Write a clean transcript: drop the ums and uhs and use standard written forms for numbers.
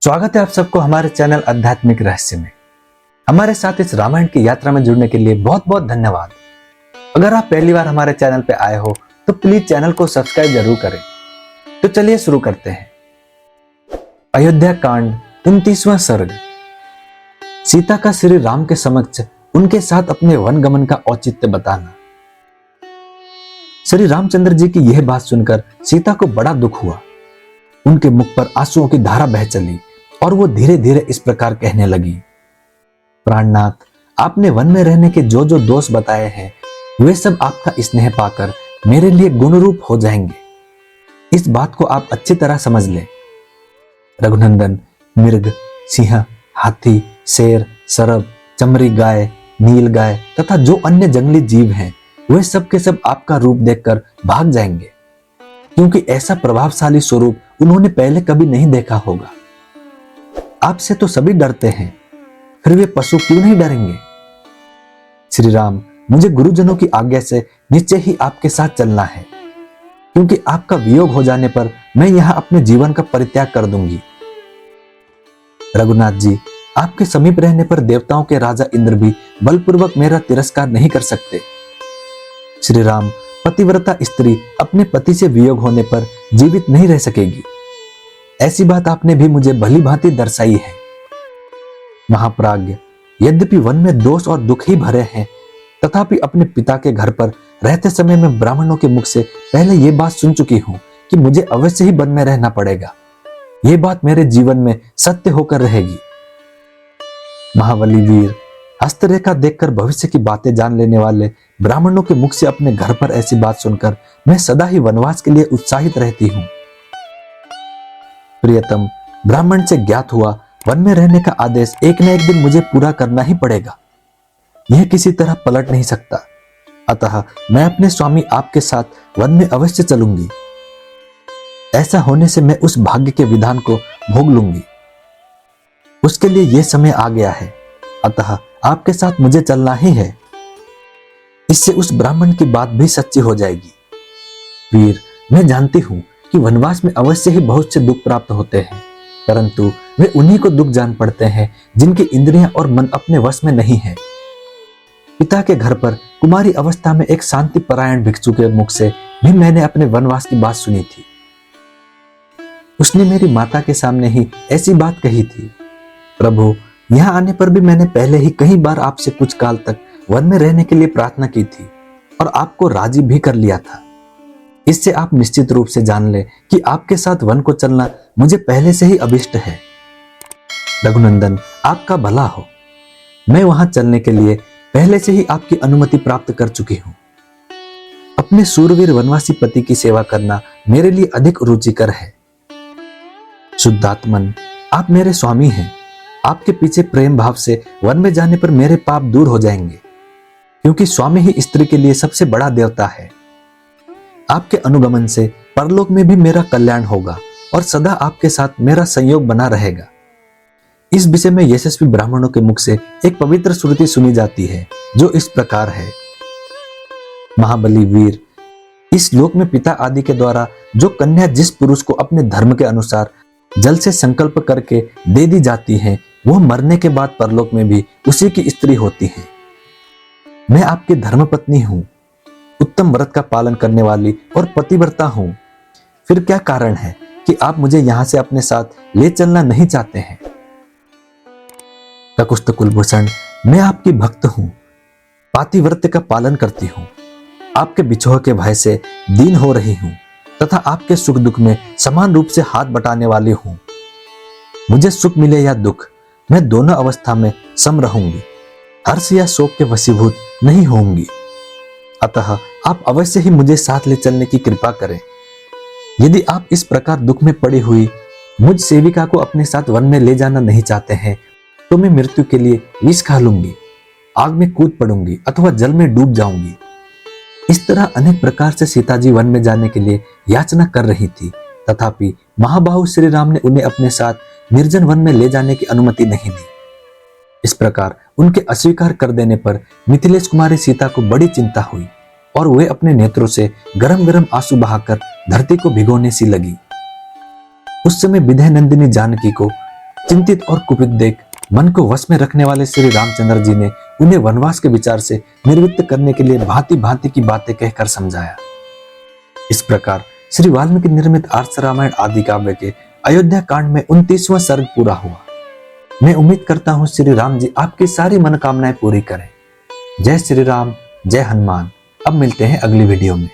स्वागत है आप सबको हमारे चैनल आध्यात्मिक रहस्य में। हमारे साथ इस रामायण की यात्रा में जुड़ने के लिए बहुत बहुत धन्यवाद। अगर आप पहली बार हमारे चैनल पे आए हो तो प्लीज चैनल को सब्सक्राइब जरूर करें। तो चलिए शुरू करते हैं। अयोध्या कांड 29वां सर्ग। सीता का श्री राम के समक्ष उनके साथ अपने वन गमन का औचित्य बताना। श्री रामचंद्र जी की यह बात सुनकर सीता को बड़ा दुख हुआ। उनके मुख पर आंसुओं की धारा बह चली और वो धीरे धीरे इस प्रकार कहने लगी। प्राणनाथ, आपने वन में रहने के जो जो दोष बताए हैं वे सब आपका स्नेह पाकर मेरे लिए गुणरूप हो जाएंगे। इस बात को आप अच्छी तरह समझ लें। रघुनंदन, मृग, सिंह, हाथी, शेर, सरब, चमरी गाय, नील गाय तथा जो अन्य जंगली जीव हैं वे सब के सब आपका रूप देखकर भाग जाएंगे, क्योंकि ऐसा प्रभावशाली स्वरूप उन्होंने पहले कभी नहीं देखा होगा। आपसे तो सभी डरते हैं, फिर वे पशु क्यों नहीं डरेंगे? श्री राम, मुझे गुरुजनों की आज्ञा से निश्चय ही आपके साथ चलना है, क्योंकि आपका वियोग हो जाने पर मैं यहां अपने जीवन का परित्याग कर दूंगी। रघुनाथ जी, आपके समीप रहने पर देवताओं के राजा इंद्र भी बलपूर्वक मेरा तिरस्कार नहीं कर सकते। श्री राम, पतिव्रता स्त्री अपने पति से वियोग होने पर जीवित नहीं रह सकेगी। ऐसी बात आपने भी मुझे भली भांति दर्शाई है। महाप्राज्ञ, यद्यपि वन में दोष और दुख ही भरे हैं, तथापि अपने पिता के घर पर रहते समय मैं ब्राह्मणों के मुख से पहले यह बात सुन चुकी हूं कि मुझे अवश्य ही वन में रहना पड़ेगा। यह बात मेरे जीवन में सत्य होकर रहेगी। महाबली वीर, हस्तरेखा देखकर भविष्य की बातें जान लेने वाले ब्राह्मणों के मुख से अपने घर पर ऐसी बात सुनकर मैं सदा ही वनवास के लिए उत्साहित रहती हूँ। प्रियतम, ब्राह्मण से ज्ञात हुआ वन में रहने का आदेश एक न एक दिन मुझे पूरा करना ही पड़ेगा। यह किसी तरह पलट नहीं सकता। अतः मैं अपने स्वामी आपके साथ वन में अवश्य चलूंगी। ऐसा होने से मैं उस भाग्य के विधान को भोग लूंगी। उसके लिए यह समय आ गया है, अतः आपके साथ मुझे चलना ही है। इससे उस ब्राह्मण की बात भी सच्ची हो जाएगी। वीर, मैं जानती हूं कि वनवास में अवश्य ही बहुत से दुख प्राप्त होते हैं, परंतु वे उन्हीं को दुख जान पड़ते हैं जिनकी इंद्रियां और मन अपने वश में नहीं है। पिता के घर पर कुमारी अवस्था में एक शांति परायण भिक्षु के मुख से भी मैंने अपने वनवास की बात सुनी थी। उसने मेरी माता के सामने ही ऐसी बात कही थी। प्रभु, यहाँ आने पर भी मैंने पहले ही कई बार आपसे कुछ काल तक वन में रहने के लिए प्रार्थना की थी और आपको राजी भी कर लिया था। इससे आप निश्चित रूप से जान ले कि आपके साथ वन को चलना मुझे पहले से ही अभिष्ट है। रघुनंदन, आपका भला हो। मैं वहां चलने के लिए पहले से ही आपकी अनुमति प्राप्त कर चुकी हूं। अपने सूरवीर वनवासी पति की सेवा करना मेरे लिए अधिक रुचिकर है। शुद्धात्मन, आप मेरे स्वामी हैं। आपके पीछे प्रेम भाव से वन में जाने पर मेरे पाप दूर हो जाएंगे, क्योंकि स्वामी ही स्त्री के लिए सबसे बड़ा देवता है। आपके अनुगमन से परलोक में भी मेरा कल्याण होगा और सदा आपके साथ मेरा संयोग बना रहेगा। इस विषय में यशस्वी ब्राह्मणों के मुख से एक पवित्र श्रुति सुनी जाती है, जो इस प्रकार है। महाबली वीर, इस लोक में पिता आदि के द्वारा जो कन्या जिस पुरुष को अपने धर्म के अनुसार जल से संकल्प करके दे दी जाती है, वह मरने के बाद परलोक में भी उसी की स्त्री होती है। मैं आपकी धर्मपत्नी हूं, उत्तम व्रत का पालन करने वाली और पतिव्रता हूं। फिर क्या कारण है कि आप मुझे यहां से अपने साथ ले चलना नहीं चाहते हैं? ककुस्थ कुलभूषण, मैं आपकी भक्त हूं, पातिव्रत्य का पालन करती हूं, आपके बिछोह के भय से दीन हो रही हूं तथा आपके सुख दुख में समान रूप से हाथ बटाने वाली हूं। मुझे सुख मिले या दुख, मैं दोनों अवस्था में सम रहूंगी, हर्ष या शोक के वशीभूत नहीं होंगी। अतः आप अवश्य ही मुझे साथ ले चलने की कृपा करें। यदि आप इस प्रकार दुख में पड़ी हुई मुझ सेविका को अपने साथ वन में ले जाना नहीं चाहते हैं, तो मैं मृत्यु के लिए विष खा लूंगी, आग में कूद पड़ूंगी अथवा जल में डूब जाऊंगी। इस तरह अनेक प्रकार से सीता जी वन में जाने के लिए याचना कर रही थी, तथापि महाबाहु श्री राम ने उन्हें अपने साथ निर्जन वन में ले जाने की अनुमति नहीं दी। इस प्रकार उनके अस्वीकार कर देने पर मिथिलेश कुमारी सीता को बड़ी चिंता हुई और वे अपने नेत्रों से गरम गरम आंसू बहाकर धरती को भिगोने सी लगी। उस समय विदय नंदिनी जानकी को चिंतित और कुपित देख मन को वश में रखने वाले श्री रामचंद्र जी ने उन्हें वनवास के विचार से निर्वृत्त करने के लिए भांति भांति की बातें कहकर समझाया। इस प्रकार श्री वाल्मीकि निर्मित आर्ष रामायण आदि काव्य के अयोध्या कांड में 29वां सर्ग पूरा हुआ। मैं उम्मीद करता हूँ श्री राम जी आपकी सारी मनोकामनाएं पूरी करें। जय श्री राम, जय हनुमान। अब मिलते हैं अगली वीडियो में।